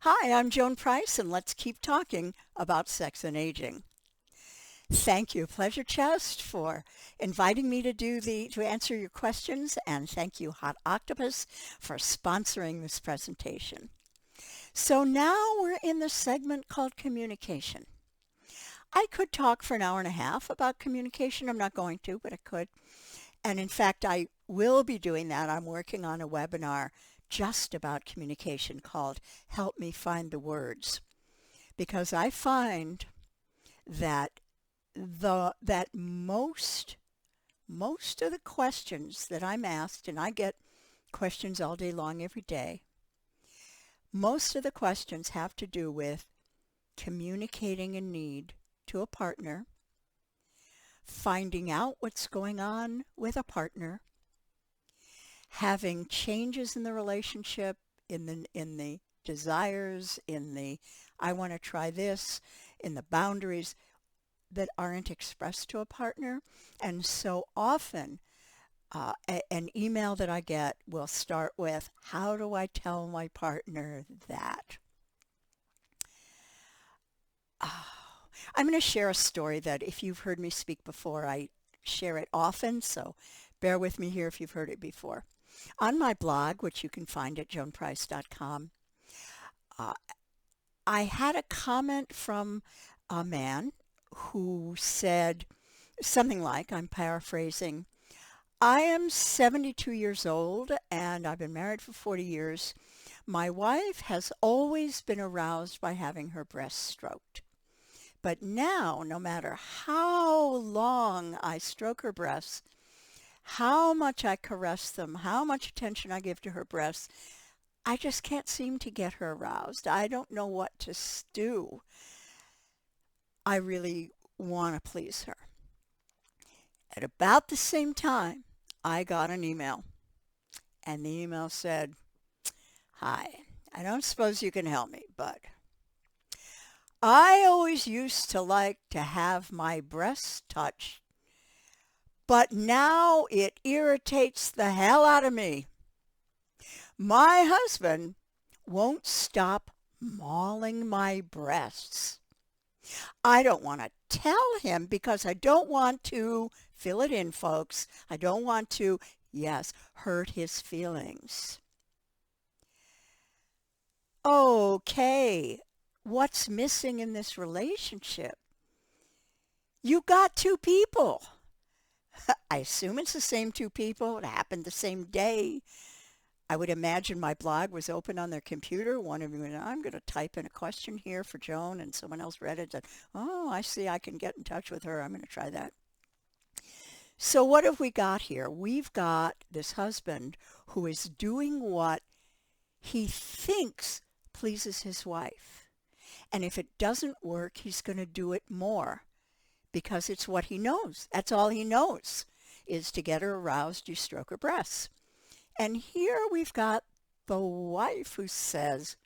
Hi, I'm Joan Price, and let's keep talking about sex and aging. Thank you, Pleasure Chest, for inviting me to answer your questions, and thank you, Hot Octopus, for sponsoring this presentation. So now we're in the segment called communication. I could talk for an hour and a half about communication. I'm not going to, but I could. And in fact, I will be doing that. I'm working on a webinar just about communication called Help Me Find the Words. Because I find that most of the questions that I'm asked, and I get questions all day long every day, most of the questions have to do with communicating a need to a partner, finding out what's going on with a partner, having changes in the relationship, in the desires, in the I want to try this, in the boundaries that aren't expressed to a partner. And so often an email that I get will start with, how do I tell my partner that? I'm going to share a story that if you've heard me speak before, I share it often, so bear with me here if you've heard it before. On my blog, which you can find at joanprice.com, I had a comment from a man who said something like, I'm paraphrasing, I am 72 years old and I've been married for 40 years. My wife has always been aroused by having her breasts stroked. But now, no matter how long I stroke her breasts, how much I caress them, how much attention I give to her breasts, I just can't seem to get her aroused. I don't know what to do. I really want to please her. At about the same time, I got an email. And the email said, hi, I don't suppose you can help me, but I always used to like to have my breasts touched, but now it irritates the hell out of me. My husband won't stop mauling my breasts. I don't want to tell him because I don't want to, fill it in, folks, I don't want to, yes, hurt his feelings. Okay, what's missing in this relationship? You got two people. I assume it's the same two people. It happened the same day. I would imagine my blog was open on their computer. One of them went, I'm going to type in a question here for Joan, and someone else read it and said, oh, I see, I can get in touch with her. I'm going to try that. So what have we got here? We've got this husband who is doing what he thinks pleases his wife. And if it doesn't work, he's going to do it more because it's what he knows. That's all he knows is to get her aroused, you stroke her breasts. And here we've got the wife who says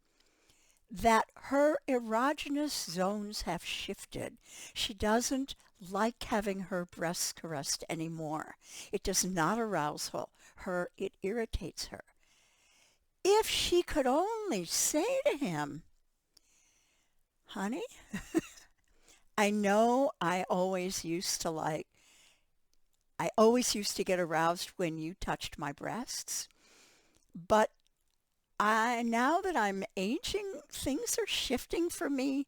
that her erogenous zones have shifted. She doesn't like having her breasts caressed anymore. It does not arouse her. It irritates her. If she could only say to him, honey, I know I always used to get aroused when you touched my breasts, but now that I'm aging, things are shifting for me,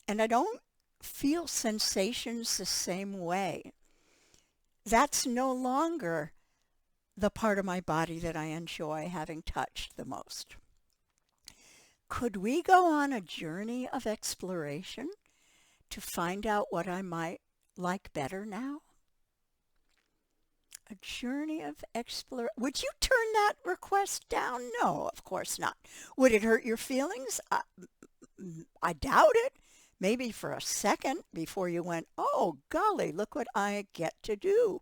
and I don't feel sensations the same way. That's no longer the part of my body that I enjoy having touched the most. Could we go on a journey of exploration to find out what I might like better now? A journey of exploration. Would you turn that request down? No, of course not. Would it hurt your feelings? I doubt it. Maybe for a second before you went, oh, golly, look what I get to do.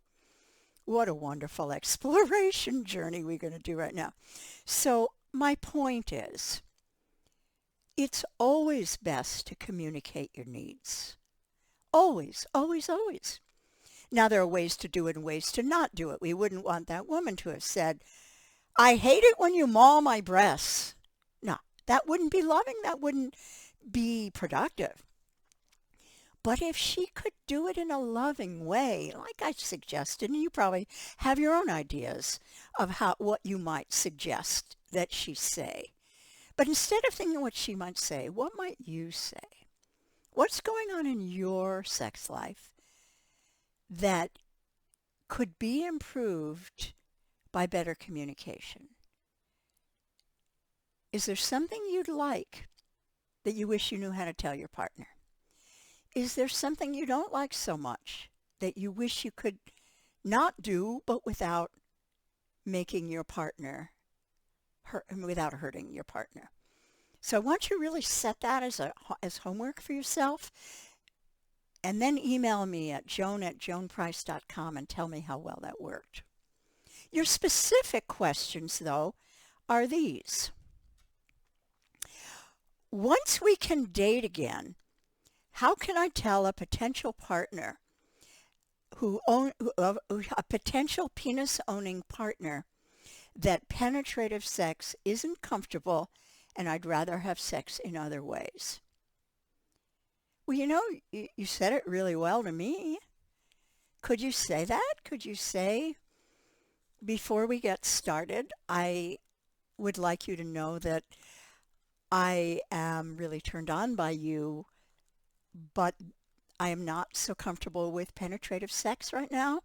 What a wonderful exploration journey we're going to do right now. So my point is, it's always best to communicate your needs. Always, always, always. Now, there are ways to do it and ways to not do it. We wouldn't want that woman to have said, I hate it when you maul my breasts. No, That wouldn't be loving. That wouldn't be productive. But if she could do it in a loving way, like I suggested, and you probably have your own ideas of what you might suggest that she say. But instead of thinking what she might say, what might you say? What's going on in your sex life that could be improved by better communication? Is there something you'd like that you wish you knew how to tell your partner? Is there something you don't like so much that you wish you could not do, but without making your partner hurt, without hurting your partner? So I want you to really set that as homework for yourself, and then email me at joan@joanprice.com and tell me how well that worked. Your specific questions, though, are these. Once we can date again, how can I tell a potential partner a potential penis-owning partner that penetrative sex isn't comfortable and I'd rather have sex in other ways? Well, you said it really well to me. Could you say that? Could you say, before we get started, I would like you to know that I am really turned on by you, but I am not so comfortable with penetrative sex right now,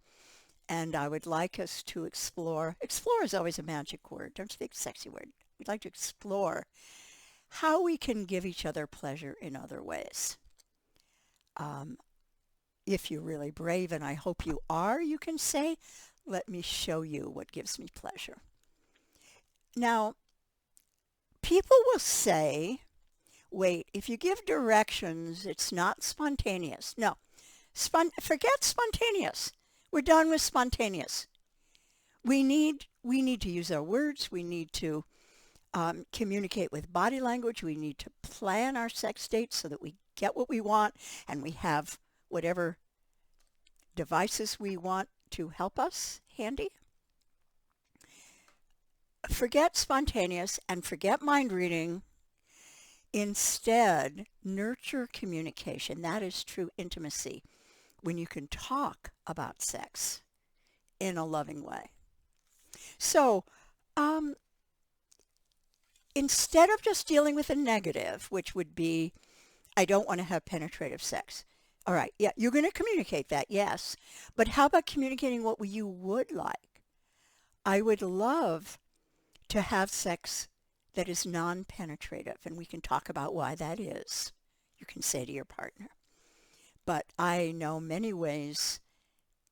and I would like us to explore. Explore is always a magic word. Don't you think? Sexy word. We'd like to explore how we can give each other pleasure in other ways. If you're really brave, and I hope you are, you can say, let me show you what gives me pleasure. Now, people will say, wait, if you give directions, it's not spontaneous. No, forget spontaneous. We're done with spontaneous. We need to use our words. We need to communicate with body language. We need to plan our sex dates so that we get what we want and we have whatever devices we want to help us handy. Forget spontaneous and forget mind reading. Instead, nurture communication. That is true intimacy, when you can talk about sex in a loving way. So, instead of just dealing with a negative, which would be, I don't want to have penetrative sex. All right, yeah, you're going to communicate that, yes. But how about communicating what you would like? I would love to have sex that is non-penetrative, and we can talk about why that is. You can say to your partner. But I know many ways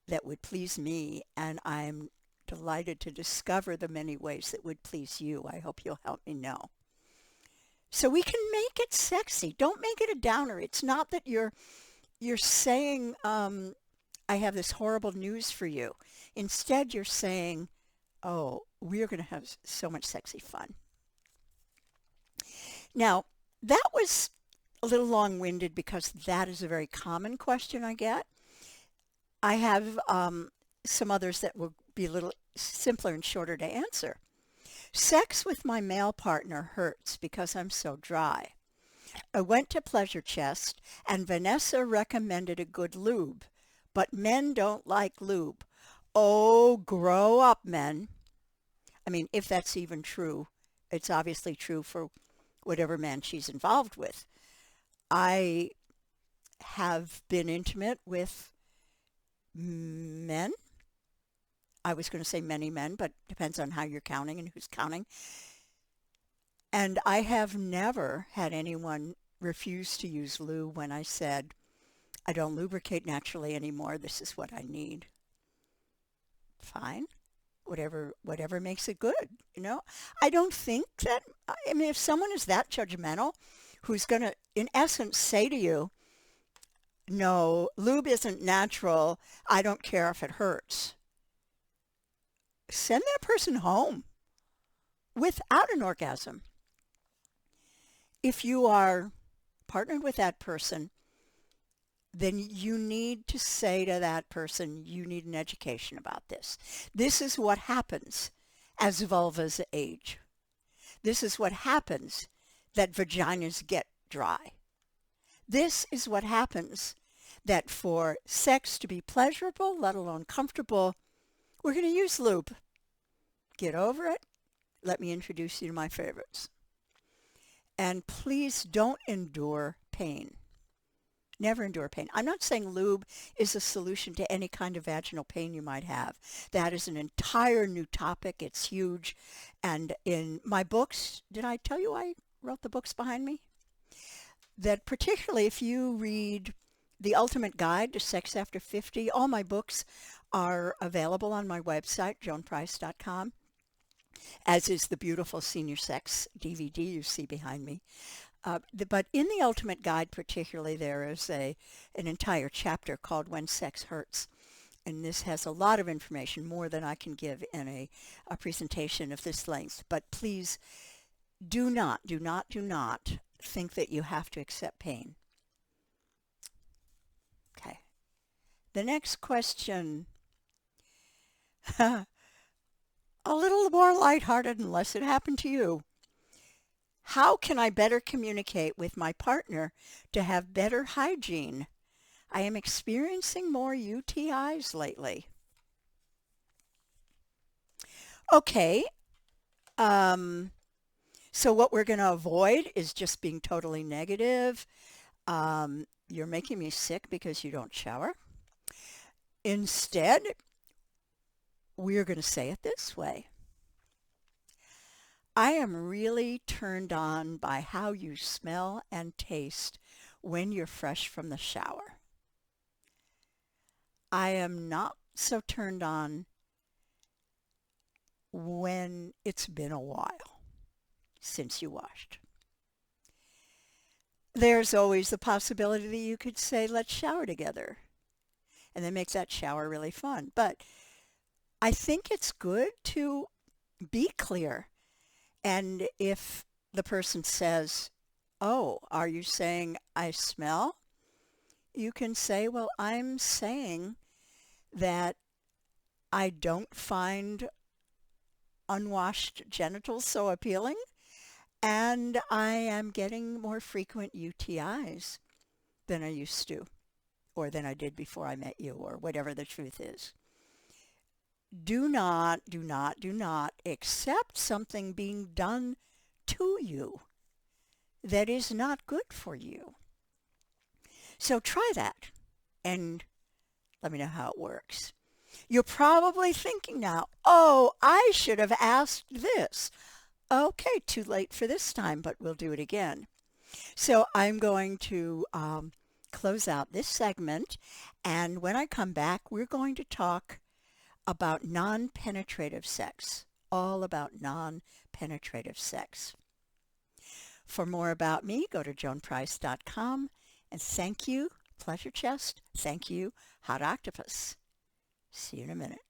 that would please me, and I'm delighted to discover the many ways that would please you. I hope you'll help me know. So we can make it sexy. Don't make it a downer. It's not that you're saying, I have this horrible news for you. Instead, you're saying, oh, we're going to have so much sexy fun. Now, that was a little long-winded because that is a very common question I get. I have some others that will be a little simpler and shorter to answer. Sex with my male partner hurts because I'm so dry. I went to Pleasure Chest and Vanessa recommended a good lube, but men don't like lube. Oh, grow up, men. I mean, if that's even true, it's obviously true for whatever man she's involved with. I have been intimate with men. I was going to say many men, but depends on how you're counting and who's counting. And I have never had anyone refuse to use lube when I said, I don't lubricate naturally anymore. This is what I need. Fine. Whatever makes it good, I don't think that, I mean, if someone is that judgmental, who's going to, in essence, say to you, no, lube isn't natural, I don't care if it hurts, send that person home without an orgasm. If you are partnered with that person, then you need to say to that person, you need an education about this. This is what happens as vulvas age. This is what happens that vaginas get dry. This is what happens, that for sex to be pleasurable, let alone comfortable, we're going to use lube. Get over it. Let me introduce you to my favorites. And please don't endure pain. Never endure pain. I'm not saying lube is a solution to any kind of vaginal pain you might have. That is an entire new topic. It's huge. And in my books, did I tell you I wrote the books behind me? That particularly if you read The Ultimate Guide to Sex After 50, all my books are available on my website, joanprice.com, as is the beautiful Senior Sex DVD you see behind me. But in The Ultimate Guide particularly, there is an entire chapter called When Sex Hurts. And this has a lot of information, more than I can give in a presentation of this length. But please do not think that you have to accept pain. Okay. The next question, a little more lighthearted unless it happened to you. How can I better communicate with my partner to have better hygiene? I am experiencing more UTIs lately. Okay. So what we're going to avoid is just being totally negative. You're making me sick because you don't shower. Instead, we're going to say it this way. I am really turned on by how you smell and taste when you're fresh from the shower. I am not so turned on when it's been a while since you washed. There's always the possibility that you could say, let's shower together, and then make that shower really fun. But I think it's good to be clear. And if the person says, oh, are you saying I smell? You can say, well, I'm saying that I don't find unwashed genitals so appealing, and I am getting more frequent UTIs than I used to, or than I did before I met you, or whatever the truth is. Do not accept something being done to you that is not good for you. So try that and let me know how it works. You're probably thinking now, oh, I should have asked this. Okay, too late for this time, but we'll do it again. So I'm going to close out this segment, and when I come back, we're going to talk about non-penetrative sex, all about non-penetrative sex. For more about me, go to joanprice.com, and thank you, Pleasure Chest. Thank you, Hot Octopus. See you in a minute.